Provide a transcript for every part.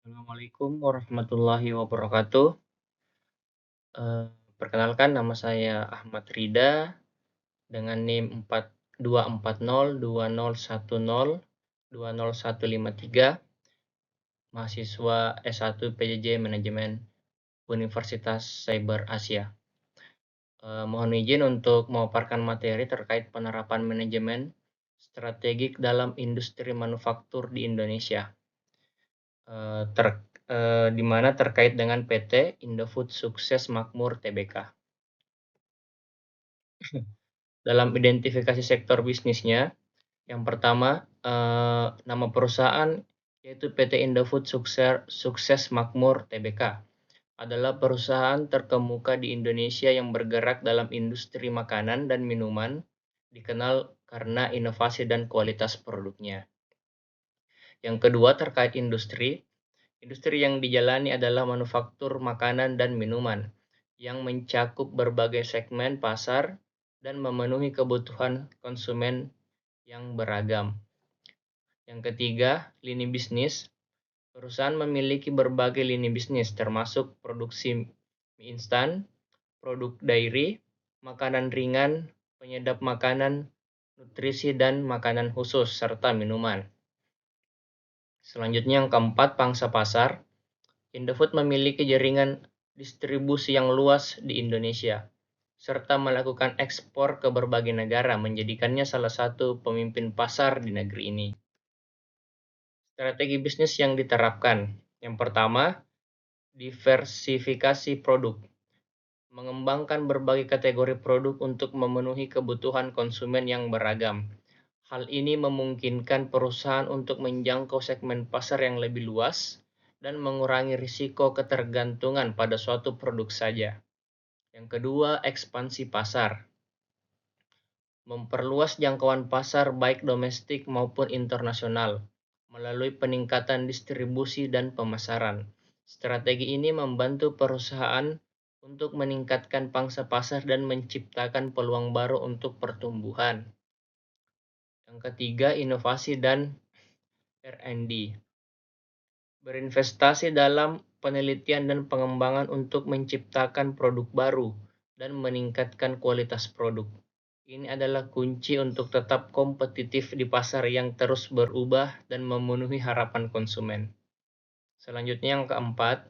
Assalamualaikum warahmatullahi wabarakatuh. Eee, Perkenalkan nama saya Ahmad Rida dengan NIM 42402010205153, mahasiswa S1 PJJ Manajemen Universitas Cyber Asia. Mohon izin untuk memaparkan materi terkait penerapan manajemen strategik dalam industri manufaktur di Indonesia. Eee, ter di mana terkait dengan PT Indofood Sukses Makmur Tbk. Dalam identifikasi sektor bisnisnya, yang pertama, nama perusahaan yaitu PT Indofood Sukses Makmur Tbk adalah perusahaan terkemuka di Indonesia yang bergerak dalam industri makanan dan minuman, dikenal karena inovasi dan kualitas produknya. Yang kedua terkait industri, industri yang dijalani adalah manufaktur makanan dan minuman, yang mencakup berbagai segmen pasar dan memenuhi kebutuhan konsumen yang beragam. Yang ketiga, lini bisnis. Perusahaan memiliki berbagai lini bisnis, termasuk produksi mie instan, produk dairy, makanan ringan, penyedap makanan, nutrisi dan makanan khusus, serta minuman. Selanjutnya yang keempat, pangsa pasar. Indofood memiliki jaringan distribusi yang luas di Indonesia, serta melakukan ekspor ke berbagai negara, menjadikannya salah satu pemimpin pasar di negeri ini. Strategi bisnis yang diterapkan. Yang pertama, diversifikasi produk. Mengembangkan berbagai kategori produk untuk memenuhi kebutuhan konsumen yang beragam. Hal ini memungkinkan perusahaan untuk menjangkau segmen pasar yang lebih luas dan mengurangi risiko ketergantungan pada suatu produk saja. Yang kedua, ekspansi pasar. Memperluas jangkauan pasar baik domestik maupun internasional melalui peningkatan distribusi dan pemasaran. Strategi ini membantu perusahaan untuk meningkatkan pangsa pasar dan menciptakan peluang baru untuk pertumbuhan. Yang ketiga, inovasi dan R&D. Berinvestasi dalam penelitian dan pengembangan untuk menciptakan produk baru dan meningkatkan kualitas produk. Ini adalah kunci untuk tetap kompetitif di pasar yang terus berubah dan memenuhi harapan konsumen. Selanjutnya yang keempat,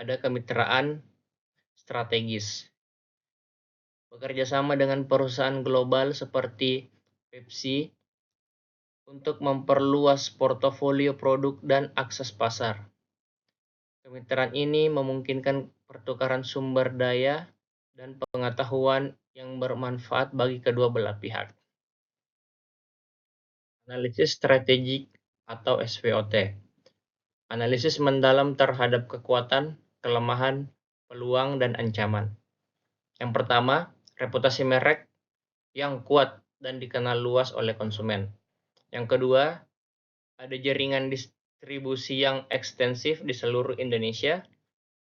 ada kemitraan strategis. Bekerja sama dengan perusahaan global seperti Pepsi untuk memperluas portofolio produk dan akses pasar. Kemitraan ini memungkinkan pertukaran sumber daya dan pengetahuan yang bermanfaat bagi kedua belah pihak. Analisis strategik atau SWOT. Analisis mendalam terhadap kekuatan, kelemahan, peluang, dan ancaman. Yang pertama, reputasi merek yang kuat dan dikenal luas oleh konsumen. Yang kedua, ada jaringan distribusi yang ekstensif di seluruh Indonesia.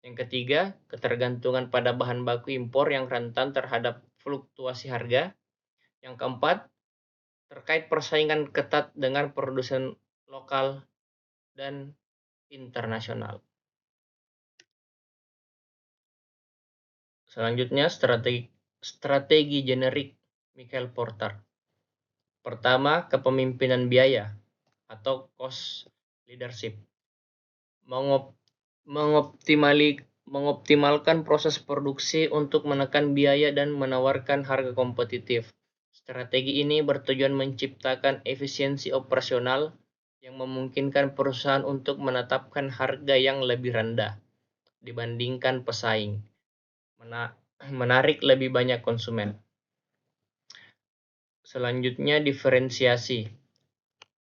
Yang ketiga, ketergantungan pada bahan baku impor yang rentan terhadap fluktuasi harga. Yang keempat, terkait persaingan ketat dengan produsen lokal dan internasional. Selanjutnya, strategi generik Michael Porter. Pertama, kepemimpinan biaya atau cost leadership. Mengoptimalkan proses produksi untuk menekan biaya dan menawarkan harga kompetitif. Strategi ini bertujuan menciptakan efisiensi operasional yang memungkinkan perusahaan untuk menetapkan harga yang lebih rendah dibandingkan pesaing, menarik lebih banyak konsumen. Selanjutnya, diferensiasi.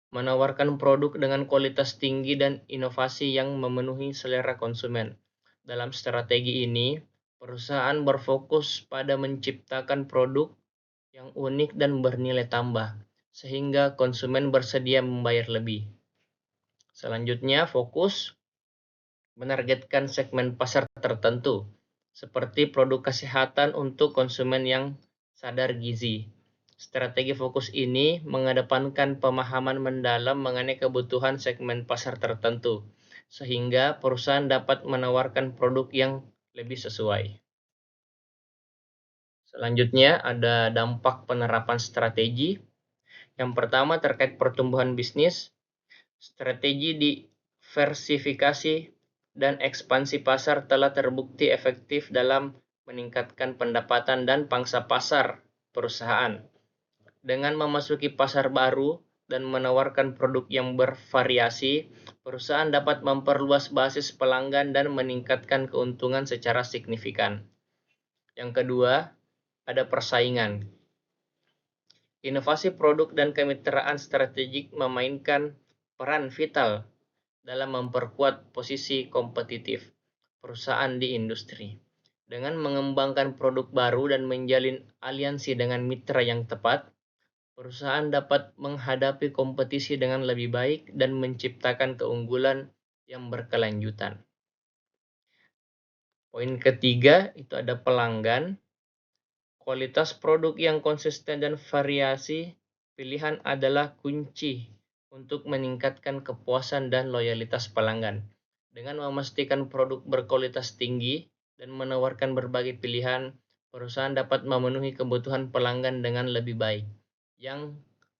Menawarkan produk dengan kualitas tinggi dan inovasi yang memenuhi selera konsumen. Dalam strategi ini, perusahaan berfokus pada menciptakan produk yang unik dan bernilai tambah, sehingga konsumen bersedia membayar lebih. Selanjutnya, fokus menargetkan segmen pasar tertentu, seperti produk kesehatan untuk konsumen yang sadar gizi. Strategi fokus ini mengedepankan pemahaman mendalam mengenai kebutuhan segmen pasar tertentu, sehingga perusahaan dapat menawarkan produk yang lebih sesuai. Selanjutnya ada dampak penerapan strategi. Yang pertama terkait pertumbuhan bisnis, strategi diversifikasi dan ekspansi pasar telah terbukti efektif dalam meningkatkan pendapatan dan pangsa pasar perusahaan. Dengan memasuki pasar baru dan menawarkan produk yang bervariasi, perusahaan dapat memperluas basis pelanggan dan meningkatkan keuntungan secara signifikan. Yang kedua, ada persaingan. Inovasi produk dan kemitraan strategik memainkan peran vital dalam memperkuat posisi kompetitif perusahaan di industri. Dengan mengembangkan produk baru dan menjalin aliansi dengan mitra yang tepat, perusahaan dapat menghadapi kompetisi dengan lebih baik dan menciptakan keunggulan yang berkelanjutan. Poin ketiga itu ada pelanggan. Kualitas produk yang konsisten dan variasi pilihan adalah kunci untuk meningkatkan kepuasan dan loyalitas pelanggan. Dengan memastikan produk berkualitas tinggi dan menawarkan berbagai pilihan, perusahaan dapat memenuhi kebutuhan pelanggan dengan lebih baik, yang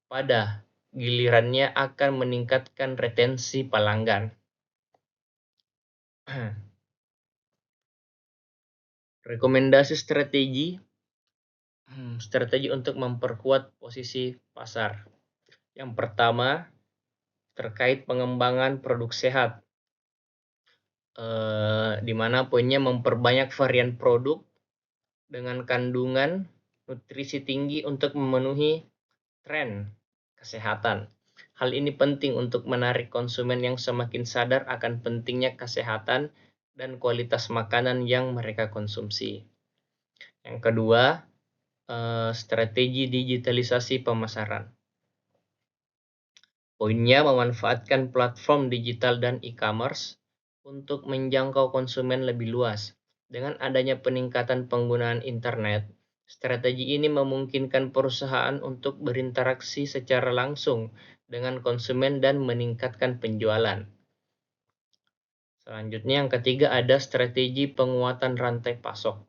pada gilirannya akan meningkatkan retensi pelanggan. Rekomendasi strategi untuk memperkuat posisi pasar. Yang pertama, terkait pengembangan produk sehat, di mana poinnya memperbanyak varian produk dengan kandungan nutrisi tinggi untuk memenuhi tren kesehatan. Hal ini penting untuk menarik konsumen yang semakin sadar akan pentingnya kesehatan dan kualitas makanan yang mereka konsumsi. Yang kedua, strategi digitalisasi pemasaran. Poinnya memanfaatkan platform digital dan e-commerce untuk menjangkau konsumen lebih luas. Dengan adanya peningkatan penggunaan internet, strategi ini memungkinkan perusahaan untuk berinteraksi secara langsung dengan konsumen dan meningkatkan penjualan. Selanjutnya yang ketiga ada strategi penguatan rantai pasok.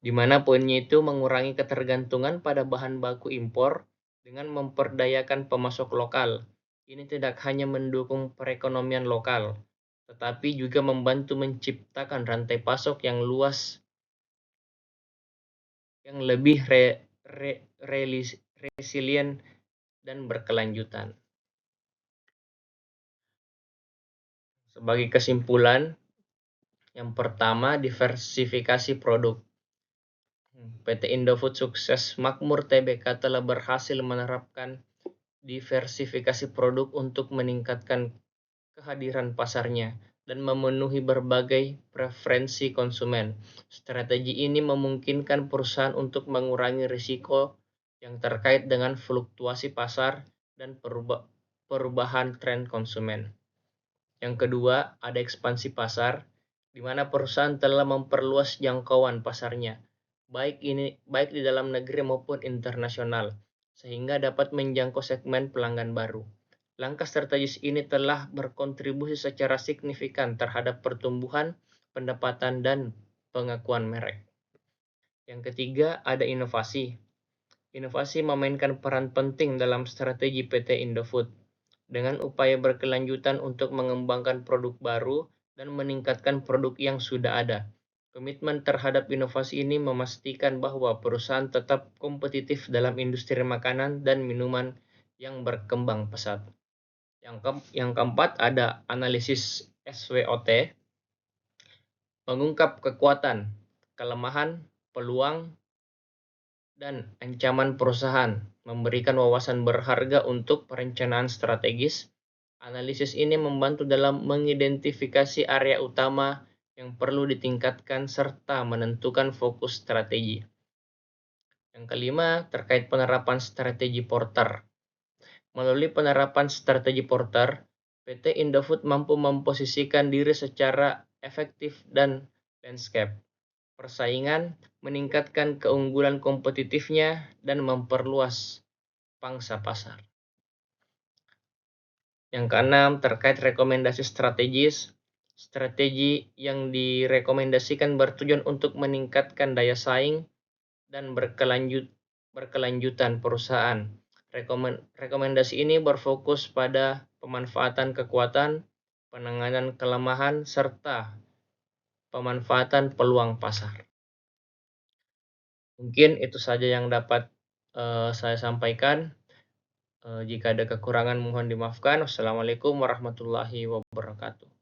Di mana poinnya itu mengurangi ketergantungan pada bahan baku impor dengan memperdayakan pemasok lokal. Ini tidak hanya mendukung perekonomian lokal, tetapi juga membantu menciptakan rantai pasok yang luas, yang lebih resilient dan berkelanjutan. Sebagai kesimpulan, yang pertama diversifikasi produk. PT Indofood Sukses Makmur Tbk telah berhasil menerapkan diversifikasi produk untuk meningkatkan kehadiran pasarnya dan memenuhi berbagai preferensi konsumen. Strategi ini memungkinkan perusahaan untuk mengurangi risiko yang terkait dengan fluktuasi pasar dan perubahan tren konsumen. Yang kedua, ada ekspansi pasar, di mana perusahaan telah memperluas jangkauan pasarnya, baik di dalam negeri maupun internasional, sehingga dapat menjangkau segmen pelanggan baru. Langkah strategis ini telah berkontribusi secara signifikan terhadap pertumbuhan, pendapatan, dan pengakuan merek. Yang ketiga, ada inovasi. Inovasi memainkan peran penting dalam strategi PT Indofood, dengan upaya berkelanjutan untuk mengembangkan produk baru dan meningkatkan produk yang sudah ada. Komitmen terhadap inovasi ini memastikan bahwa perusahaan tetap kompetitif dalam industri makanan dan minuman yang berkembang pesat. Yang keempat ada analisis SWOT, mengungkap kekuatan, kelemahan, peluang, dan ancaman perusahaan, memberikan wawasan berharga untuk perencanaan strategis. Analisis ini membantu dalam mengidentifikasi area utama yang perlu ditingkatkan serta menentukan fokus strategi. Yang kelima, terkait penerapan strategi Porter. Melalui penerapan strategi Porter, PT Indofood mampu memposisikan diri secara efektif dan landscape persaingan, meningkatkan keunggulan kompetitifnya, dan memperluas pangsa pasar. Yang keenam, terkait rekomendasi strategis. Strategi yang direkomendasikan bertujuan untuk meningkatkan daya saing dan berkelanjutan perusahaan. Rekomendasi ini berfokus pada pemanfaatan kekuatan, penanganan kelemahan, serta pemanfaatan peluang pasar. Mungkin itu saja yang dapat saya sampaikan. Jika ada kekurangan mohon dimaafkan. Wassalamualaikum warahmatullahi wabarakatuh.